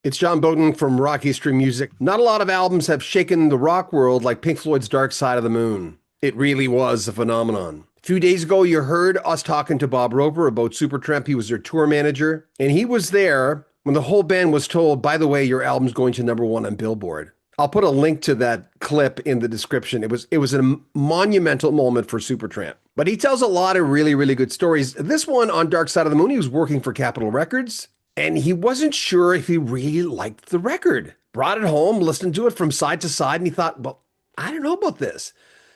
It's John Bowden from Rock History Music. Not a lot of albums have shaken the rock world like Pink Floyd's Dark Side of the Moon. It really was a phenomenon. A few days ago, you heard us talking to Bob Roper about Supertramp. He was their tour manager, and he was there when the whole band was told, by the way, your album's going to number one on Billboard. I'll put a link to that clip in the description. It was a monumental moment for Supertramp. But he tells a lot of really, really good stories. This one on Dark Side of the Moon, he was working for Capitol Records, and he wasn't sure if he really liked the record. Brought it home, listened to it from side to side, and he thought, well, I don't know about this.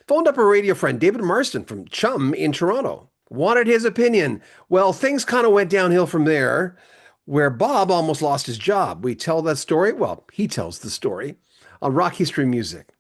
Phoned up a radio friend, David Marston from Chum in Toronto. Wanted his opinion. Well, things kind of went downhill from there, where Bob almost lost his job. We tell that story. Well, he tells the story on Rock History Music.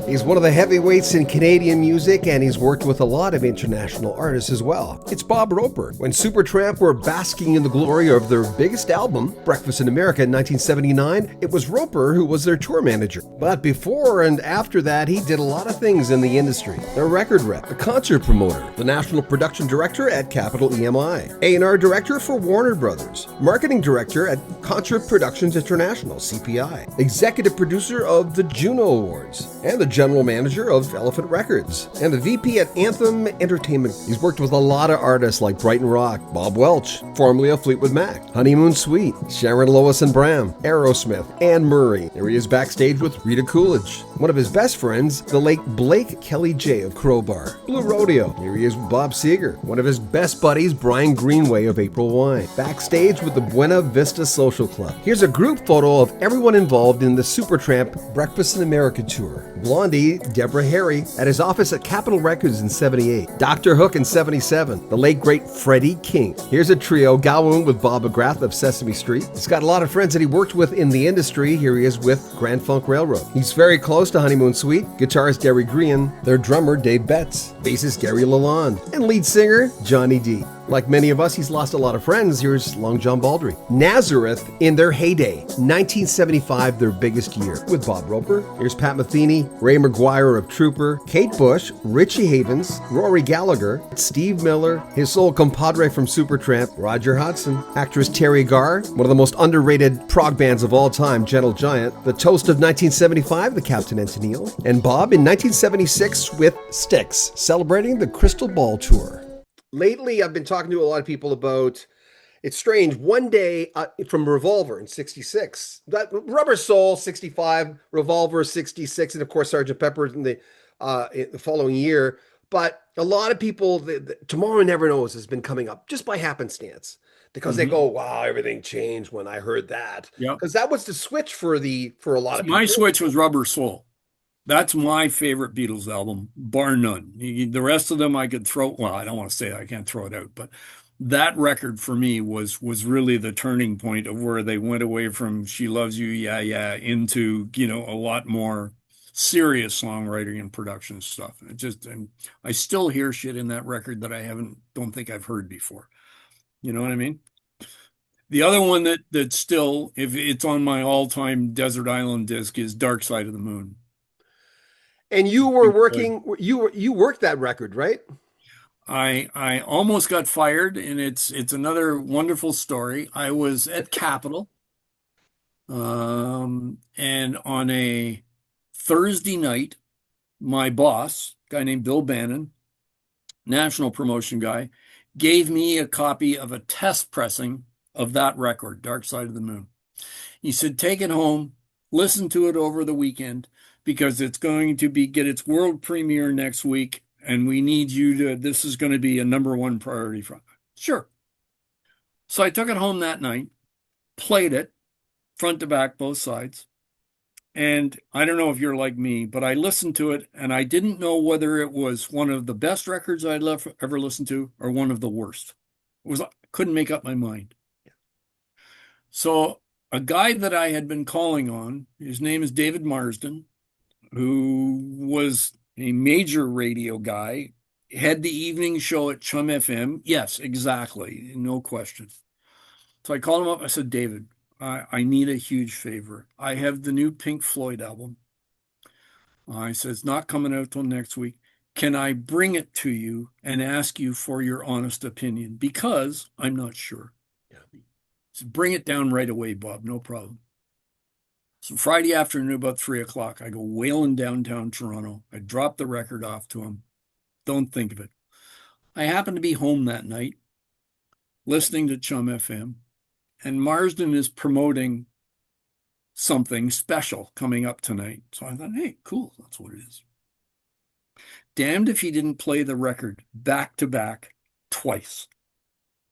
He's one of the heavyweights in Canadian music, and he's worked with a lot of international artists as well. It's Bob Roper. When Supertramp were basking in the glory of their biggest album, Breakfast in America in 1979, it was Roper who was their tour manager. But before and after that, he did a lot of things in the industry. A record rep, a concert promoter, the national production director at Capitol EMI, A&R director for Warner Brothers, marketing director at Concert Productions International, CPI, executive producer of the Juno Awards, and the general manager of Elephant Records, and the VP at Anthem Entertainment. He's worked with a lot of artists like Brighton Rock, Bob Welch, formerly of Fleetwood Mac, Honeymoon Suite, Sharon Lois and Bram, Aerosmith, Anne Murray. There he is backstage with Rita Coolidge. One of his best friends, the late Blake Kelly J of Crowbar, Blue Rodeo. Here he is with Bob Seger. One of his best buddies, Brian Greenway of April Wine, backstage with the Buena Vista Social Club. Here's a group photo of everyone involved in the Supertramp Breakfast in America tour. Blondie, Deborah Harry, at his office at Capitol Records in 78. Dr. Hook in 77. The late, great Freddie King. Here's a trio, Gawoon with Bob McGrath of Sesame Street. He's got a lot of friends that he worked with in the industry. Here he is with Grand Funk Railroad. He's very close to Honeymoon Suite. Guitarist Derry Green, their drummer Dave Betts, bassist Gary Lalonde, and lead singer Johnny D. Like many of us, he's lost a lot of friends. Here's Long John Baldry. Nazareth in their heyday, 1975, their biggest year, with Bob Roper. Here's Pat Metheny, Ray McGuire of Trooper, Kate Bush, Richie Havens, Rory Gallagher, Steve Miller, his soul compadre from Supertramp, Roger Hodgson, actress Terry Garr, one of the most underrated prog bands of all time, Gentle Giant, the Toast of 1975, the Captain and Tennille, and Bob in 1976 with Styx, celebrating the Crystal Ball Tour. Lately, I've been talking to a lot of people about, it's strange, one day from Revolver in 66, that Rubber Soul 65, Revolver 66, and of course Sgt. Pepper in the following year. But a lot of people, Tomorrow Never Knows has been coming up just by happenstance because they go, wow, everything changed when I heard that. Yep. Because that was the switch for a lot of people. My switch was Rubber Soul. That's my favorite Beatles album, bar none. The rest of them I could throw, well, I don't want to say I can't throw it out, but that record for me was really the turning point of where they went away from She Loves You, Yeah, Yeah, into, a lot more serious songwriting and production stuff. And I still hear shit in that record that don't think I've heard before. You know what I mean? The other one that still, if it's on my all-time Desert Island disc, is Dark Side of the Moon. And you were working, you worked that record, right? I almost got fired, and it's another wonderful story. I was at Capitol, and on a Thursday night, my boss, a guy named Bill Bannon, national promotion guy, gave me a copy of a test pressing of that record, Dark Side of the Moon. He said, take it home, listen to it over the weekend, because it's going to get its world premiere next week, and we need this is going to be a number one priority for us. Sure. So I took it home that night, played it, front to back, both sides. And I don't know if you're like me, but I listened to it, and I didn't know whether it was one of the best records I'd ever listened to or one of the worst. I couldn't make up my mind. So a guy that I had been calling on, his name is David Marsden, who was a major radio guy, had the evening show at Chum FM. Yes, exactly. No question. So I called him up. I said, David, I need a huge favor. I have the new Pink Floyd album. I said, it's not coming out till next week. Can I bring it to you and ask you for your honest opinion? Because I'm not sure. Yeah. said, bring it down right away, Bob. No problem. So Friday afternoon, about 3 o'clock, I go wailing downtown Toronto. I drop the record off to him. Don't think of it. I happened to be home that night, listening to Chum FM, and Marsden is promoting something special coming up tonight. So I thought, hey, cool, that's what it is. Damned if he didn't play the record back to back twice.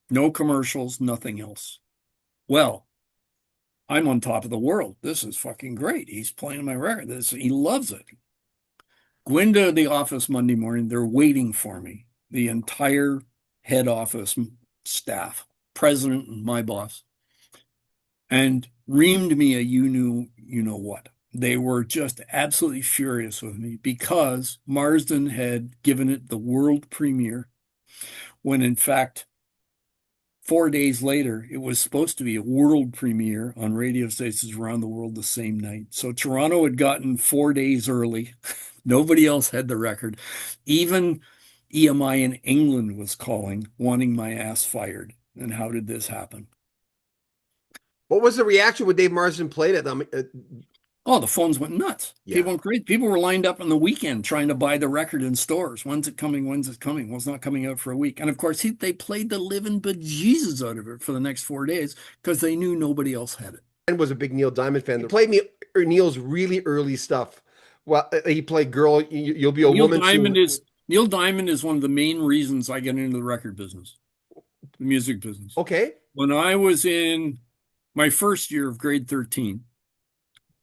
No commercials, nothing else. Well, I'm on top of the world. This is fucking great. He's playing my record. He loves it. Go into the office Monday morning. They're waiting for me. The entire head office staff, president and my boss, and reamed me a you know what. They were just absolutely furious with me because Marsden had given it the world premiere when in fact 4 days later, it was supposed to be a world premiere on radio stations around the world the same night. So Toronto had gotten 4 days early. Nobody else had the record. Even EMI in England was calling, wanting my ass fired. And how did this happen? What was the reaction when Dave Marsden played it? Oh, the phones went nuts. Yeah. People went crazy. People were lined up on the weekend trying to buy the record in stores. When's it coming? When's it coming? Well, it's not coming out for a week. And of course, they played the living bejesus out of it for the next 4 days because they knew nobody else had it. And was a big Neil Diamond fan. He played me Neil's really early stuff. Well, he played "Girl, You'll Be a Woman." Neil Diamond is one of the main reasons I get into the record business, the music business. Okay. When I was in my first year of grade 13,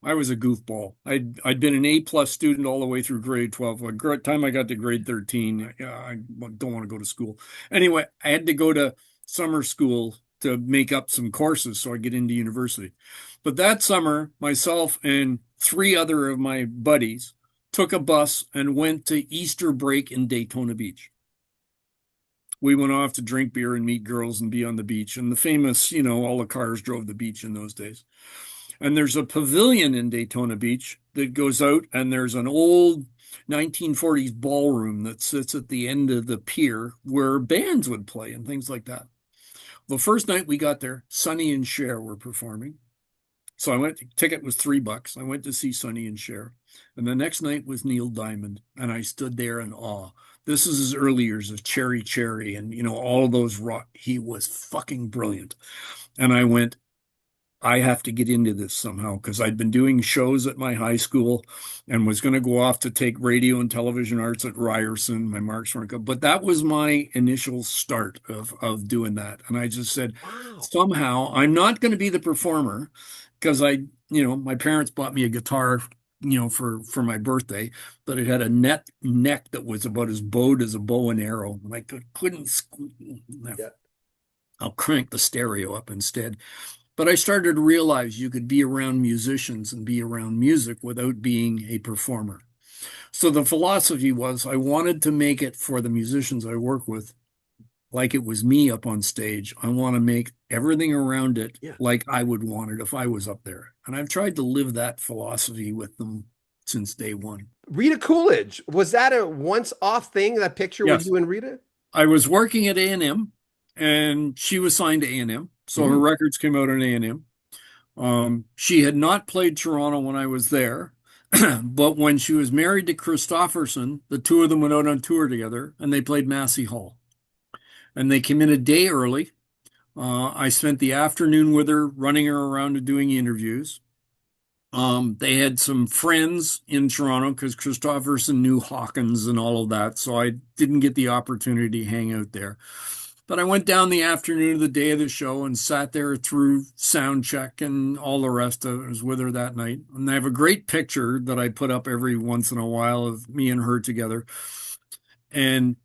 I was a goofball. I'd been an A+ student all the way through grade 12. By the time I got to grade 13, I don't want to go to school. Anyway, I had to go to summer school to make up some courses so I get into university. But that summer, myself and 3 other of my buddies took a bus and went to Easter break in Daytona Beach. We went off to drink beer and meet girls and be on the beach. And the famous, all the cars drove the beach in those days. And there's a pavilion in Daytona Beach that goes out, and there's an old 1940s ballroom that sits at the end of the pier where bands would play and things like that. The first night we got there, Sonny and Cher were performing. So I went, ticket was $3. I went to see Sonny and Cher. And the next night was Neil Diamond, and I stood there in awe. This is his early years of Cherry Cherry and, all of those rock. He was fucking brilliant. And I went, I have to get into this somehow because I'd been doing shows at my high school and was going to go off to take radio and television arts at Ryerson. My marks weren't good, but that was my initial start of doing that. And I just said, wow, somehow I'm not going to be the performer because my parents bought me a guitar, for my birthday, but it had a neck that was about as bowed as a bow and arrow. And I couldn't. Yeah. I'll crank the stereo up instead. But I started to realize you could be around musicians and be around music without being a performer. So the philosophy was I wanted to make it for the musicians I work with like it was me up on stage. I want to make everything around it like I would want it if I was up there. And I've tried to live that philosophy with them since day one. Rita Coolidge, was that a once-off thing, that picture with you and Rita? I was working at A&M, and she was signed to A&M. So her records came out on A&M. She had not played Toronto when I was there, but when she was married to Christofferson, the two of them went out on tour together, and they played Massey Hall. And they came in a day early. I spent the afternoon with her, running her around and doing interviews. They had some friends in Toronto because Christofferson knew Hawkins and all of that, so I didn't get the opportunity to hang out there. But I went down the afternoon of the day of the show and sat there through sound check and all the rest of it. I was with her that night. And I have a great picture that I put up every once in a while of me and her together. And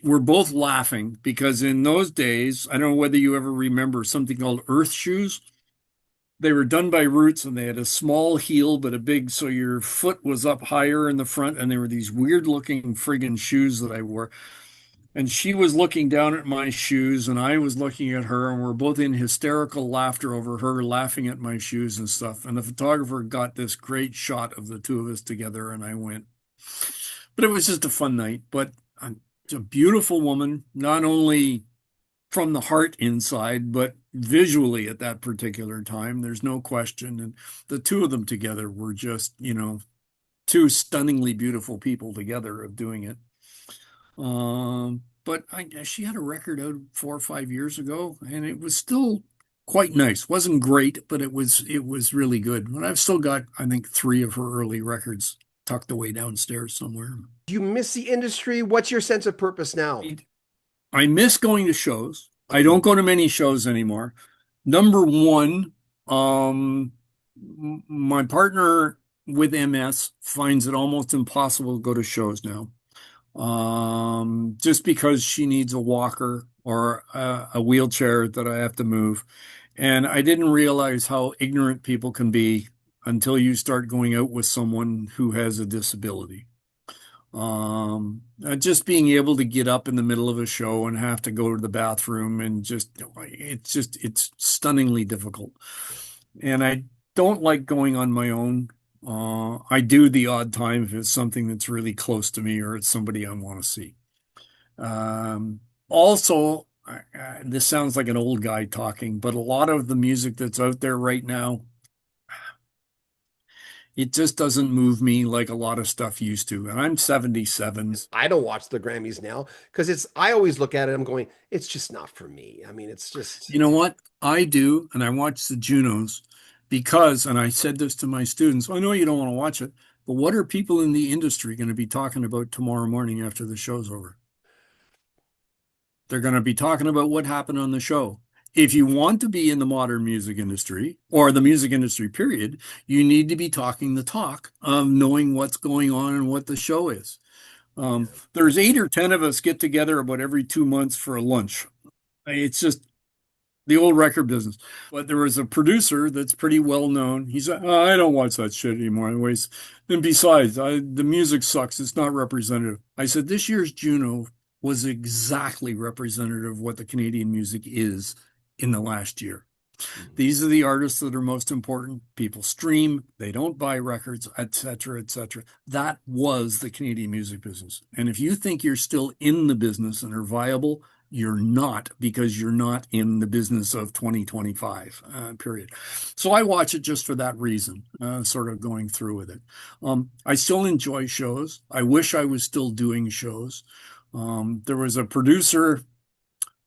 we're both laughing because in those days, I don't know whether you ever remember something called earth shoes. They were done by Roots, and they had a small heel, but a big, so your foot was up higher in the front. And they were these weird looking friggin' shoes that I wore. And she was looking down at my shoes, and I was looking at her, and we're both in hysterical laughter over her laughing at my shoes and stuff. And the photographer got this great shot of the two of us together, and I went. But it was just a fun night. But it's a beautiful woman, not only from the heart inside, but visually at that particular time, there's no question. And the two of them together were just, two stunningly beautiful people together of doing it. But she had a record out 4 or 5 years ago, and it was still quite nice. Wasn't great, but it was really good. And I've still got, I think, three of her early records tucked away downstairs somewhere. Do you miss the industry? What's your sense of purpose now? I miss going to shows. I Okay. don't go to many shows anymore. Number one, my partner with MS finds it almost impossible to go to shows now. Just because she needs a walker or a wheelchair that I have to move. And I didn't realize how ignorant people can be until you start going out with someone who has a disability. Just being able to get up in the middle of a show and have to go to the bathroom and it's stunningly difficult. And I don't like going on my own. I do the odd time if it's something that's really close to me or it's somebody I want to see. Also, this sounds like an old guy talking, but a lot of the music that's out there right now, it just doesn't move me like a lot of stuff used to. And I'm 77. I don't watch the Grammys now because I always look at it, I'm going, it's just not for me. I mean, it's just, You know what? I do, and I watch the Junos because, and I said this to my students, I know you don't want to watch it, but what are people in the industry going to be talking about tomorrow morning after the show's over? They're going to be talking about what happened on the show. If you want to be in the modern music industry or the music industry, period, you need to be talking the talk of knowing what's going on and what the show is. There's 8 or 10 of us get together about every 2 months for a lunch. It's just the old record business. But there was a producer that's pretty well known. He said, "Oh, I don't watch that shit anymore anyways. And besides, the music sucks. It's not representative." I said, this year's Juno was exactly representative of what the Canadian music is in the last year. These are the artists that are most important. People stream, they don't buy records, etc., etc. That was the Canadian music business. And if you think you're still in the business and are viable, you're not, because you're not in the business of 2025, period. So I watch it just for that reason, sort of going through with it. I still enjoy shows. I wish I was still doing shows. There was a producer,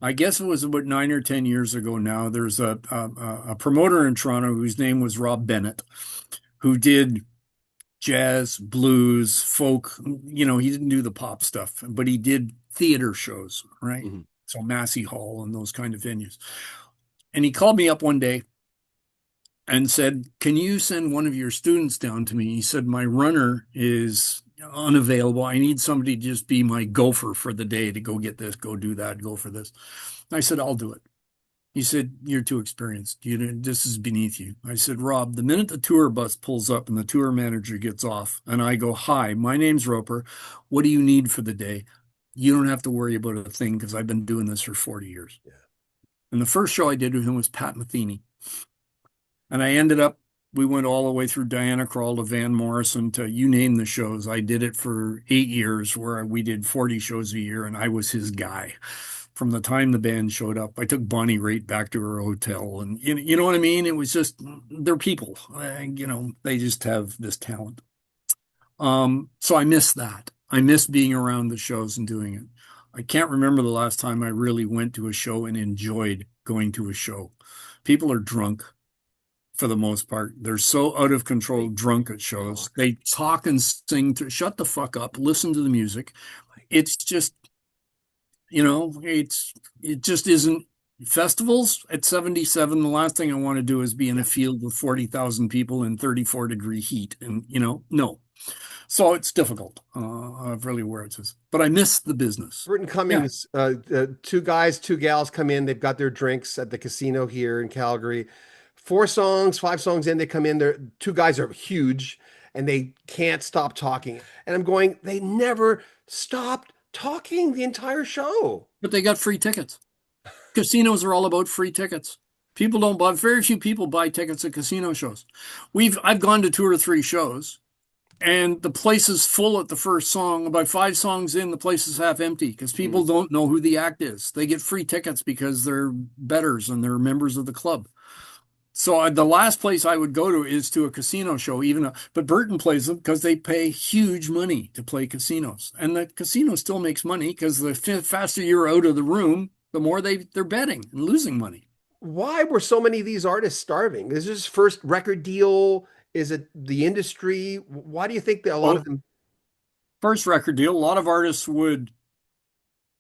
I guess it was about 9 or 10 years ago now. There's a promoter in Toronto whose name was Rob Bennett, who did jazz, blues, folk. He didn't do the pop stuff, but he did theater shows, right? Mhm. So Massey Hall and those kind of venues. And he called me up one day and said, "Can you send one of your students down to me?" He said, "My runner is unavailable. I need somebody to just be my gopher for the day to go get this, go do that, go for this." I said, "I'll do it." He said, "You're too experienced. This is beneath you." I said, "Rob, the minute the tour bus pulls up and the tour manager gets off and I go, 'Hi, my name's Roper. What do you need for the day?' You don't have to worry about a thing because I've been doing this for 40 years." Yeah. And the first show I did with him was Pat Metheny. And we went all the way through Diana Krall to Van Morrison to you name the shows. I did it for 8 years where we did 40 shows a year and I was his guy. From the time the band showed up, I took Bonnie Raitt back to her hotel. And you know what I mean? It was just, they're people. They just have this talent. So I miss that. I miss being around the shows and doing it. I can't remember the last time I really went to a show and enjoyed going to a show. People are drunk for the most part. They're so out of control drunk at shows. They talk and sing to shut the fuck up, listen to the music. It's just, it just isn't festivals at 77. The last thing I want to do is be in a field with 40,000 people in 34-degree heat. And, no. So it's difficult, of really where it is. But I miss the business. Burton Yeah. Cummings, two guys, two gals come in. They've got their drinks at the casino here in Calgary. 4 songs, 5 songs in, they come in. They're two guys are huge and they can't stop talking. And I'm going, they never stopped talking the entire show. But they got free tickets. Casinos are all about free tickets. People don't buy, very few people buy tickets at casino shows. I've gone to 2 or 3 shows And the place is full at the first song. About 5 songs in, the place is half empty because people don't know who the act is. They get free tickets because they're bettors and they're members of the club. So the last place I would go to is to a casino show, but Burton plays them because they pay huge money to play casinos, and the casino still makes money because the faster you're out of the room, the more they're betting and losing money. Why were so mmany of these artists starving? Is this first record deal? Is it the industry? Why do you think that a lot of Well, them? first record deal, a lot of artists would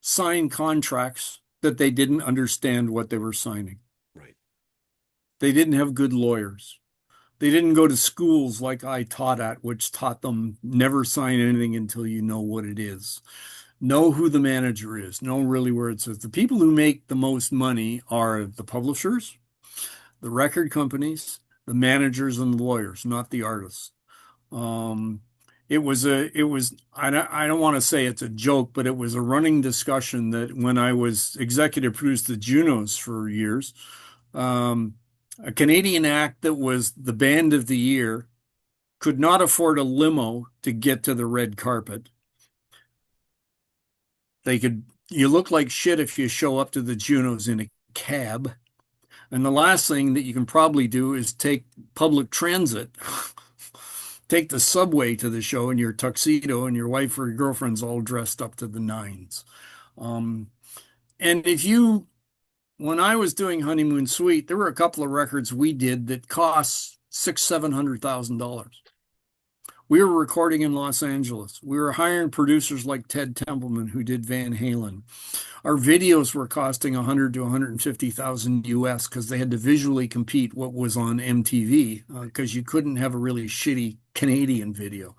sign contracts that they didn't understand what they were signing. Right. They didn't have good lawyers. They didn't go to schools like I taught at, which taught them never sign anything until you know what it is. Know who the manager is. Know really where it says. The people who make the most money are the publishers, the record companies, the managers, and the lawyers, not the artists. I don't want to say it's a joke, but it was a running discussion that when I was executive produced the Junos for years, a Canadian act that was the band of the year could not afford a limo to get to the red carpet. You look like shit if you show up to the Junos in a cab. And the last thing that you can probably do is take public transit, take the subway to the show in your tuxedo and your wife or your girlfriend's all dressed up to the nines. Um, and when I was doing Honeymoon Suite, there were a couple of records we did that cost $700,000. We were recording in Los Angeles. We were hiring producers like Ted Templeman, who did Van Halen. Our videos were costing 100 to 150,000 US because they had to visually compete what was on MTV because you couldn't have a really shitty Canadian video.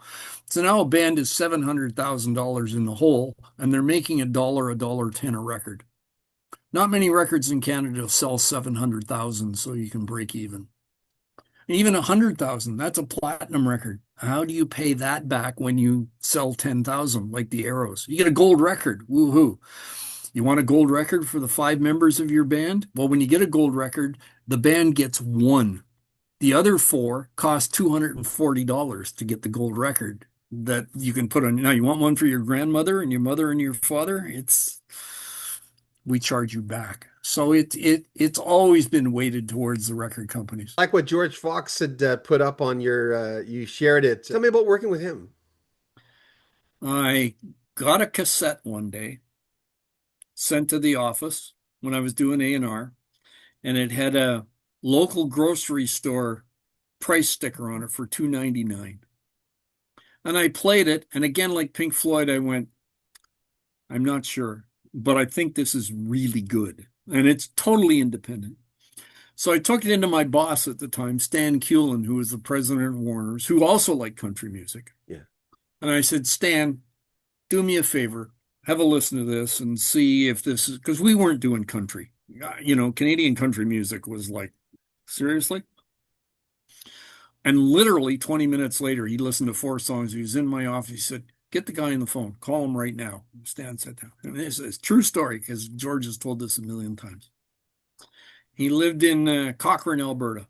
So now a band is $700,000 in the hole, and they're making $1.10 a record. Not many records in Canada sell 700,000 so you can break even. Even 100,000, that's a platinum record. How do you pay that back when you sell 10,000 like the Arrows? You get a gold record. Woohoo. You want a gold record for the 5 members of your band? Well, when you get a gold record, the band gets 1. The other 4 cost $240 to get the gold record that you can put on. Now, you want one for your grandmother and your mother and your father? We charge you back. So it's always been weighted towards the record companies. Like what George Fox had put up on you shared it. Tell me about working with him. I got a cassette one day, sent to the office when I was doing A&R, and it had a local grocery store price sticker on it for $2.99. And I played it, and again, like Pink Floyd, I went, I'm not sure, but I think this is really good. And it's totally independent. So I took it into my boss at the time, Stan Kulin, who was the president of Warner's, who also liked country music. Yeah. And I said, Stan, do me a favor, have a listen to this and see if this is, because we weren't doing country. Canadian country music was like, seriously? And literally 20 minutes later, he listened to 4 songs. He was in my office. He said, get the guy on the phone. Call him right now. Stan sat down. And this is a true story because George has told this a million times. He lived in Cochrane, Alberta.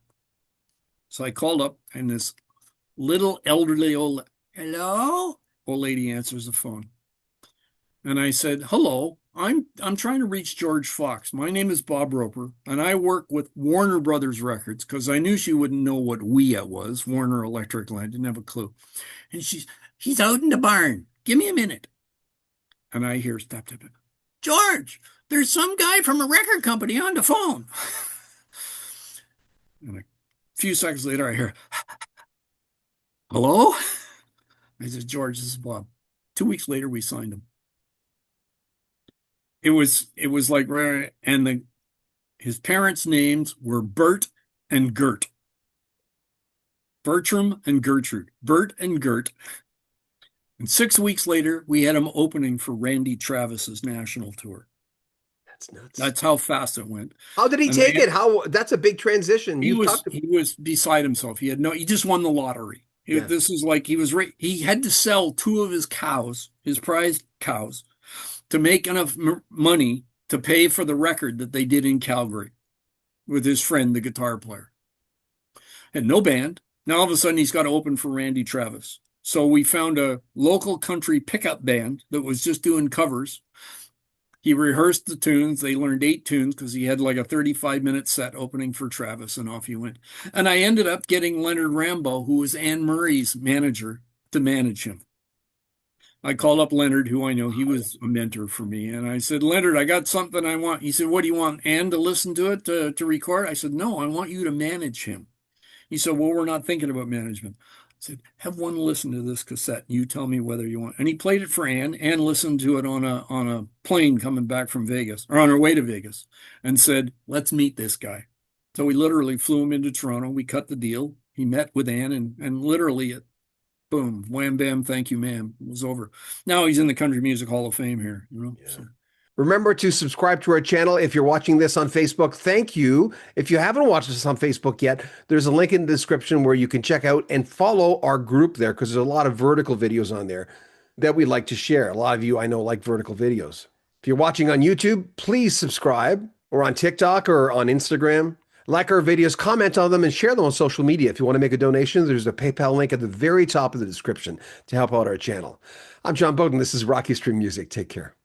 So I called up, and this little elderly old lady answers the phone. And I said, hello, I'm trying to reach George Fox. My name is Bob Roper, and I work with Warner Brothers Records because I knew she wouldn't know what WEA was, Warner Electric Line. Didn't have a clue. And he's out in the barn. Give me a minute. And I hear, stop. George, there's some guy from a record company on the phone. And a few seconds later, I hear, hello? I said, George, this is Bob. 2 weeks later, we signed him. It was like, and his parents' names were Bert and Gert. Bertram and Gertrude. Bert and Gert. And 6 weeks later, we had him opening for Randy Travis's national tour. That's nuts. That's how fast it went. How did he take it? That's a big transition. He was beside himself. He just won the lottery. This is like he had to sell 2 of his cows, his prized cows, to make enough money to pay for the record that they did in Calgary with his friend, the guitar player. Had no band. Now all of a sudden he's got to open for Randy Travis. So we found a local country pickup band that was just doing covers. He rehearsed the tunes. They learned 8 tunes because he had like a 35-minute set opening for Travis, and off he went. And I ended up getting Leonard Rambo, who was Anne Murray's manager, to manage him. I called up Leonard, who I know, he was a mentor for me. And I said, Leonard, I got something I want. He said, what do you want, Anne to listen to it, to record? I said, no, I want you to manage him. He said, well, we're not thinking about management. I said, have one listen to this cassette. You tell me whether you want. And he played it for Anne. Anne listened to it on a plane coming back from Vegas, or on her way to Vegas, and said, let's meet this guy. So we literally flew him into Toronto. We cut the deal. He met with Anne, and literally, boom, wham, bam, thank you, ma'am. It was over. Now he's in the Country Music Hall of Fame here, you know. Yeah. So. Remember to subscribe to our channel if you're watching this on Facebook. Thank you. If you haven't watched us on Facebook yet, there's a link in the description where you can check out and follow our group there, because there's a lot of vertical videos on there that we'd like to share. A lot of you I know like vertical videos. If you're watching on YouTube, please subscribe, or on TikTok or on Instagram. Like our videos, comment on them, and share them on social media. If you want to make a donation, there's a PayPal link at the very top of the description to help out our channel. I'm John Bowden. This is Rocky Stream Music. Take care.